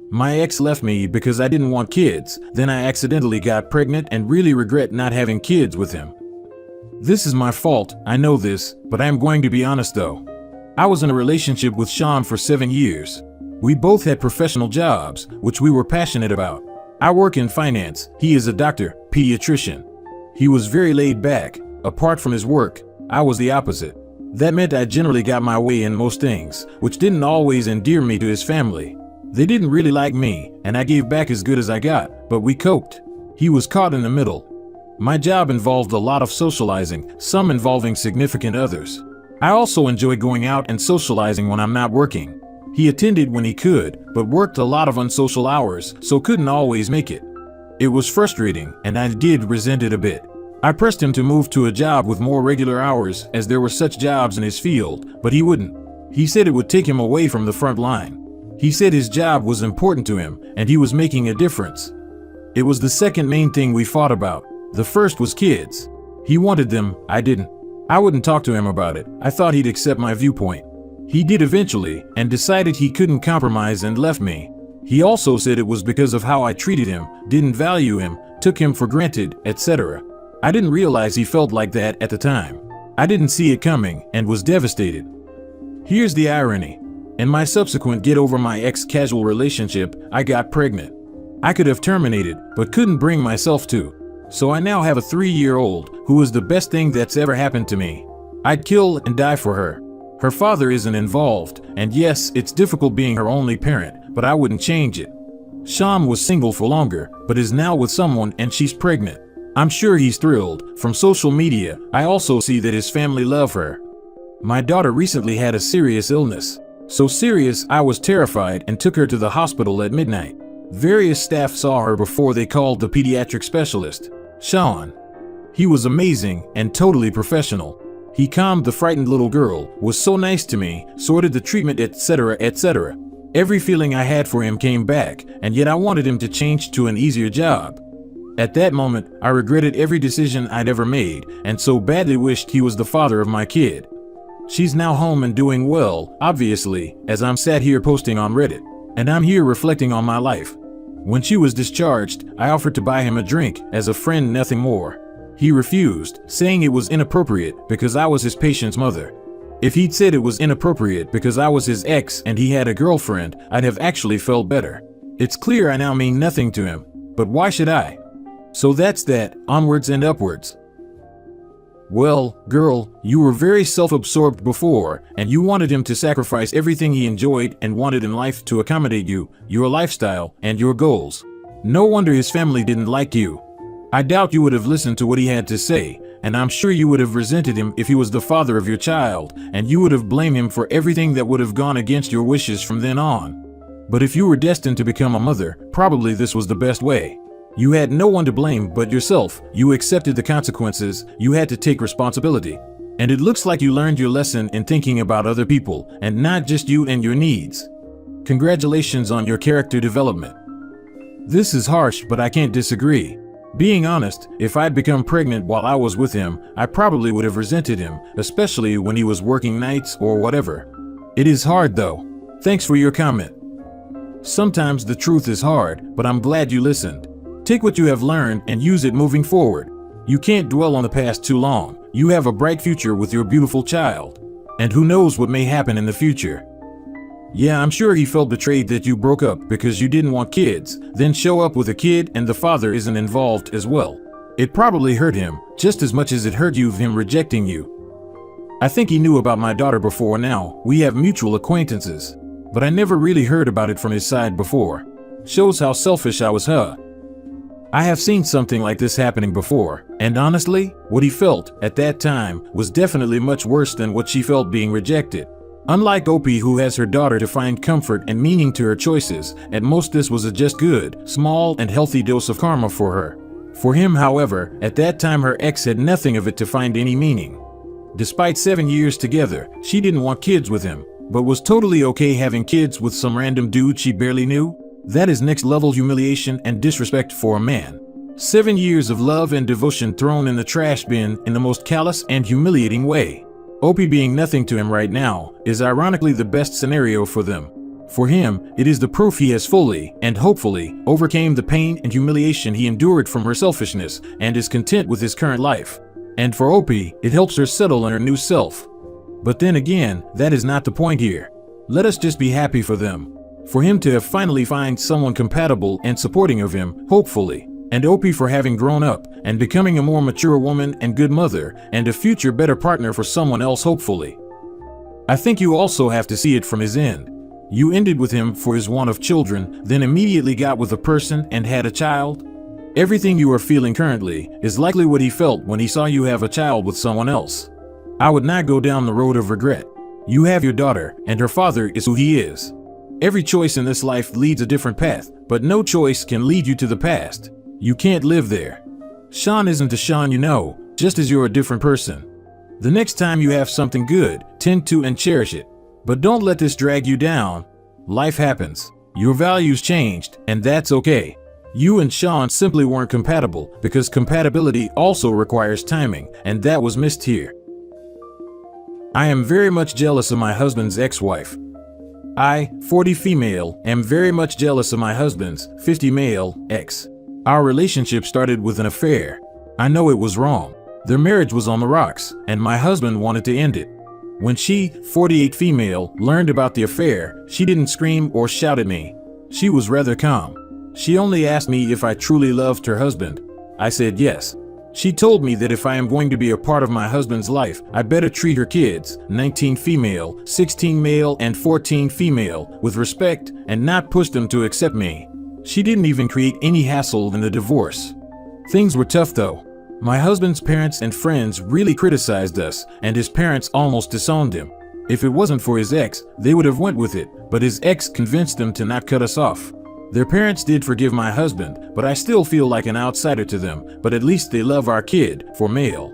My ex left me because I didn't want kids, then I accidentally got pregnant and really regret not having kids with him. This is my fault, I know this, but I am going to be honest though. I was in a relationship with Sean for 7 years. We both had professional jobs, which we were passionate about. I work in finance, he is a doctor, pediatrician. He was very laid back. Apart from his work, I was the opposite. That meant I generally got my way in most things, which didn't always endear me to his family. They didn't really like me, and I gave back as good as I got, but we coped. He was caught in the middle. My job involved a lot of socializing, some involving significant others. I also enjoy going out and socializing when I'm not working. He attended when he could, but worked a lot of unsocial hours, so couldn't always make it. It was frustrating, and I did resent it a bit. I pressed him to move to a job with more regular hours, as there were such jobs in his field, but he wouldn't. He said it would take him away from the front line. He said his job was important to him, and he was making a difference. It was the second main thing we fought about. The first was kids. He wanted them, I didn't. I wouldn't talk to him about it. I thought he'd accept my viewpoint. He did eventually, and decided he couldn't compromise and left me. He also said it was because of how I treated him, didn't value him, took him for granted, etc. I didn't realize he felt like that at the time. I didn't see it coming, and was devastated. Here's the irony. In my subsequent get over my ex casual relationship, I got pregnant. I could have terminated, but couldn't bring myself to. So I now have a 3-year-old, who is the best thing that's ever happened to me. I'd kill and die for her. Her father isn't involved, and yes, it's difficult being her only parent, but I wouldn't change it. Sean was single for longer, but is now with someone and she's pregnant. I'm sure he's thrilled. From social media, I also see that his family love her. My daughter recently had a serious illness. So serious, I was terrified and took her to the hospital at midnight. Various staff saw her before they called the pediatric specialist, Sean. He was amazing and totally professional. He calmed the frightened little girl, was so nice to me, sorted the treatment, etc., etc. Every feeling I had for him came back, and yet I wanted him to change to an easier job. At that moment, I regretted every decision I'd ever made, and so badly wished he was the father of my kid. She's now home and doing well, obviously, as I'm sat here posting on Reddit, and I'm here reflecting on my life. When she was discharged, I offered to buy him a drink, as a friend, nothing more. He refused, saying it was inappropriate because I was his patient's mother. If he'd said it was inappropriate because I was his ex and he had a girlfriend, I'd have actually felt better. It's clear I now mean nothing to him, but why should I? So that's that, onwards and upwards. Well, girl, you were very self-absorbed before, and you wanted him to sacrifice everything he enjoyed and wanted in life to accommodate you, your lifestyle, and your goals. No wonder his family didn't like you. I doubt you would have listened to what he had to say, and I'm sure you would have resented him if he was the father of your child, and you would have blamed him for everything that would have gone against your wishes from then on. But if you were destined to become a mother, probably this was the best way. You had no one to blame but yourself. You accepted the consequences. You had to take responsibility. And it looks like you learned your lesson in thinking about other people and not just you and your needs. Congratulations on your character development. This is harsh, but I can't disagree. Being honest, if I'd become pregnant while I was with him, I probably would have resented him, especially when he was working nights or whatever. It is hard though. Thanks for your comment. Sometimes the truth is hard, but I'm glad you listened. Take what you have learned and use it moving forward. You can't dwell on the past too long. You have a bright future with your beautiful child. And who knows what may happen in the future. Yeah, I'm sure he felt betrayed that you broke up because you didn't want kids, then show up with a kid and the father isn't involved as well. It probably hurt him, just as much as it hurt you of him rejecting you. I think he knew about my daughter before now. We have mutual acquaintances. But I never really heard about it from his side before. Shows how selfish I was, huh? I have seen something like this happening before, and honestly, what he felt at that time was definitely much worse than what she felt being rejected. Unlike Opie, who has her daughter to find comfort and meaning to her choices, at most this was a just good, small and healthy dose of karma for her. For him, however, at that time her ex had nothing of it to find any meaning. Despite 7 years together, she didn't want kids with him, but was totally okay having kids with some random dude she barely knew. That is next level humiliation and disrespect for a man. 7 years of love and devotion thrown in the trash bin in the most callous and humiliating way. Opie being nothing to him right now is ironically the best scenario for them. For him, it is the proof he has fully, and hopefully, overcame the pain and humiliation he endured from her selfishness and is content with his current life. And for Opie, it helps her settle in her new self. But then again, that is not the point here. Let us just be happy for them. For him to have finally find someone compatible and supporting of him, hopefully. And Opie for having grown up and becoming a more mature woman and good mother and a future better partner for someone else, hopefully. I think you also have to see it from his end. You ended with him for his want of children, then immediately got with a person and had a child. Everything you are feeling currently is likely what he felt when he saw you have a child with someone else. I would not go down the road of regret. You have your daughter, and her father is who he is. Every choice in this life leads a different path, but no choice can lead you to the past. You can't live there. Sean isn't the Sean you know, just as you're a different person. The next time you have something good, tend to and cherish it. But don't let this drag you down. Life happens. Your values changed, and that's okay. You and Sean simply weren't compatible because compatibility also requires timing, and that was missed here. I am very much jealous of my husband's ex-wife. I, 40 female, am very much jealous of my husband's, 50 male, ex. Our relationship started with an affair. I know it was wrong. Their marriage was on the rocks, and my husband wanted to end it. When she, 48 female, learned about the affair, she didn't scream or shout at me. She was rather calm. She only asked me if I truly loved her husband. I said yes. She told me that if I am going to be a part of my husband's life, I better treat her kids, 19 female, 16 male, and 14 female, with respect and not push them to accept me. She didn't even create any hassle in the divorce. Things were tough though. My husband's parents and friends really criticized us, and his parents almost disowned him. If it wasn't for his ex, they would have went with it, but his ex convinced them to not cut us off. Their parents did forgive my husband, but I still feel like an outsider to them, but at least they love our kid, for male.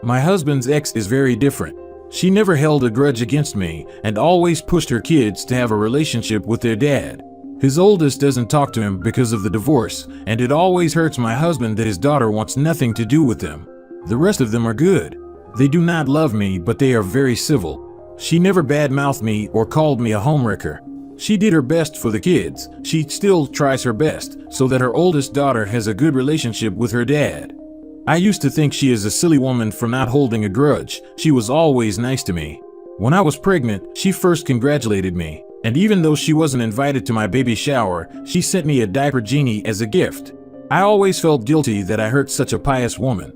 My husband's ex is very different. She never held a grudge against me, and always pushed her kids to have a relationship with their dad. His oldest doesn't talk to him because of the divorce, and it always hurts my husband that his daughter wants nothing to do with them. The rest of them are good. They do not love me, but they are very civil. She never badmouthed me or called me a homewrecker. She did her best for the kids. She still tries her best, so that her oldest daughter has a good relationship with her dad. I used to think she is a silly woman for not holding a grudge. She was always nice to me. When I was pregnant, she first congratulated me. And even though she wasn't invited to my baby shower, she sent me a diaper genie as a gift. I always felt guilty that I hurt such a pious woman.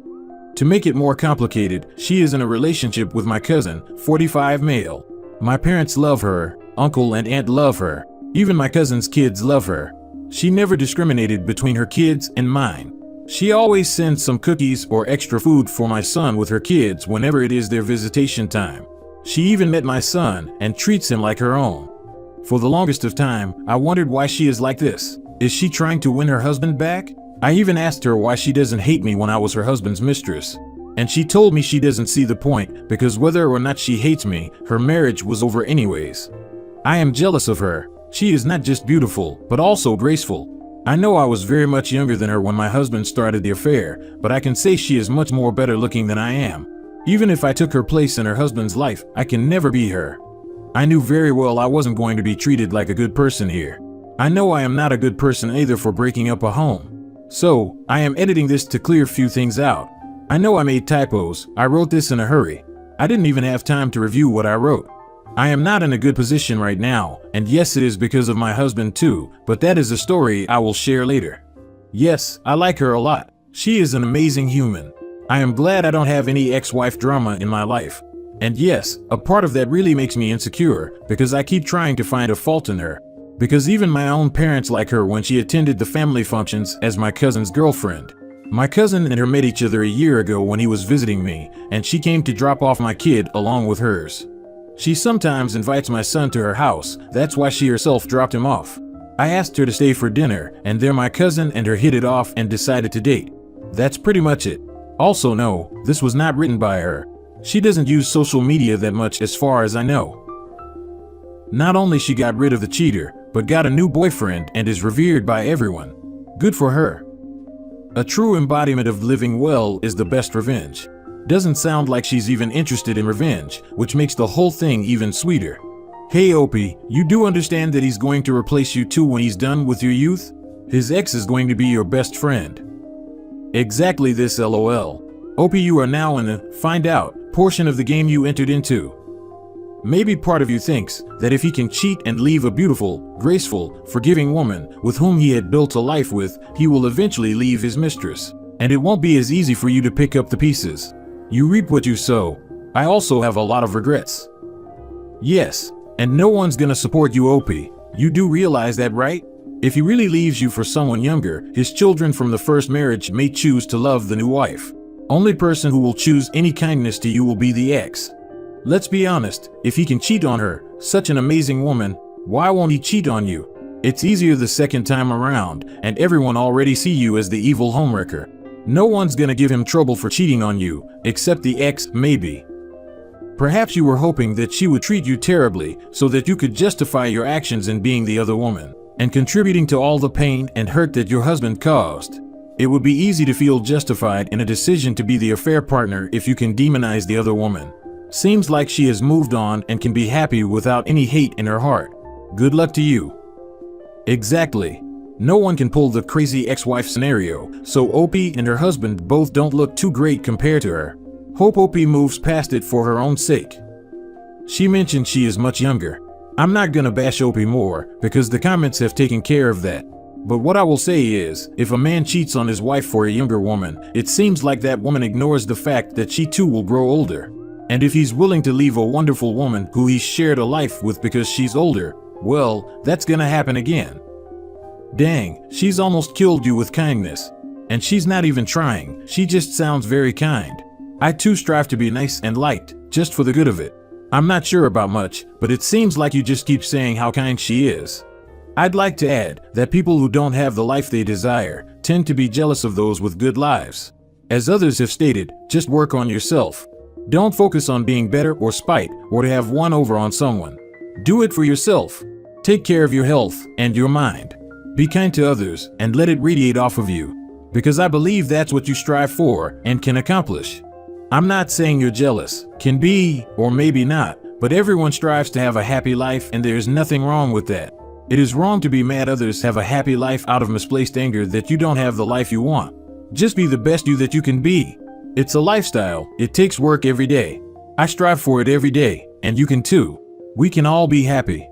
To make it more complicated, she is in a relationship with my cousin, 45 male. My parents love her, uncle and aunt love her, even my cousin's kids love her. She never discriminated between her kids and mine. She always sends some cookies or extra food for my son with her kids whenever it is their visitation time. She even met my son and treats him like her own. For the longest of time, I wondered why she is like this. Is she trying to win her husband back? I even asked her why she doesn't hate me when I was her husband's mistress. And she told me she doesn't see the point, because whether or not she hates me, her marriage was over anyways. I am jealous of her. She is not just beautiful, but also graceful. I know I was very much younger than her when my husband started the affair, but I can say she is much more better looking than I am. Even if I took her place in her husband's life, I can never be her. I knew very well I wasn't going to be treated like a good person here. I know I am not a good person either for breaking up a home. So, I am editing this to clear a few things out. I know I made typos. I wrote this in a hurry. I didn't even have time to review what I wrote. I am not in a good position right now, and yes, it is because of my husband too, but that is a story I will share later. Yes, I like her a lot. She is an amazing human. I am glad I don't have any ex-wife drama in my life. And yes, a part of that really makes me insecure, because I keep trying to find a fault in her. Because even my own parents like her when she attended the family functions as my cousin's girlfriend. My cousin and her met each other a year ago when he was visiting me, and she came to drop off my kid along with hers. She sometimes invites my son to her house, that's why she herself dropped him off. I asked her to stay for dinner, and there my cousin and her hit it off and decided to date. That's pretty much it. Also no, this was not written by her. She doesn't use social media that much as far as I know. Not only she got rid of the cheater, but got a new boyfriend and is revered by everyone. Good for her. A true embodiment of living well is the best revenge. Doesn't sound like she's even interested in revenge, which makes the whole thing even sweeter. Hey Opie, you do understand that he's going to replace you too when he's done with your youth? His ex is going to be your best friend. Exactly this, lol. Opie, you are now in the find out portion of the game you entered into. Maybe part of you thinks that if he can cheat and leave a beautiful, graceful, forgiving woman with whom he had built a life with, he will eventually leave his mistress. And it won't be as easy for you to pick up the pieces. You reap what you sow. I also have a lot of regrets. Yes, and no one's gonna support you, Opie. You do realize that, right? If he really leaves you for someone younger, his children from the first marriage may choose to love the new wife. Only person who will choose any kindness to you will be the ex. Let's be honest, if he can cheat on her, such an amazing woman, why won't he cheat on you? It's easier the second time around, and everyone already see you as the evil homewrecker. No one's gonna give him trouble for cheating on you, except the ex, maybe. Perhaps you were hoping that she would treat you terribly so that you could justify your actions in being the other woman and contributing to all the pain and hurt that your husband caused. It would be easy to feel justified in a decision to be the affair partner if you can demonize the other woman. Seems like she has moved on and can be happy without any hate in her heart. Good luck to you. Exactly. No one can pull the crazy ex-wife scenario, so Opie and her husband both don't look too great compared to her. Hope Opie moves past it for her own sake. She mentioned she is much younger. I'm not gonna bash Opie more, because the comments have taken care of that. But what I will say is, if a man cheats on his wife for a younger woman, it seems like that woman ignores the fact that she too will grow older. And if he's willing to leave a wonderful woman who he's shared a life with because she's older, well, that's gonna happen again. Dang, she's almost killed you with kindness. And she's not even trying, she just sounds very kind. I too strive to be nice and liked, just for the good of it. I'm not sure about much, but it seems like you just keep saying how kind she is. I'd like to add that people who don't have the life they desire tend to be jealous of those with good lives. As others have stated, just work on yourself. Don't focus on being better or spite or to have one over on someone. Do it for yourself. Take care of your health and your mind. Be kind to others and let it radiate off of you, because I believe that's what you strive for and can accomplish. I'm not saying you're jealous, can be, or maybe not, but everyone strives to have a happy life and there's nothing wrong with that. It is wrong to be mad others have a happy life out of misplaced anger that you don't have the life you want. Just be the best you that you can be. It's a lifestyle, it takes work every day. I strive for it every day, and you can too. We can all be happy.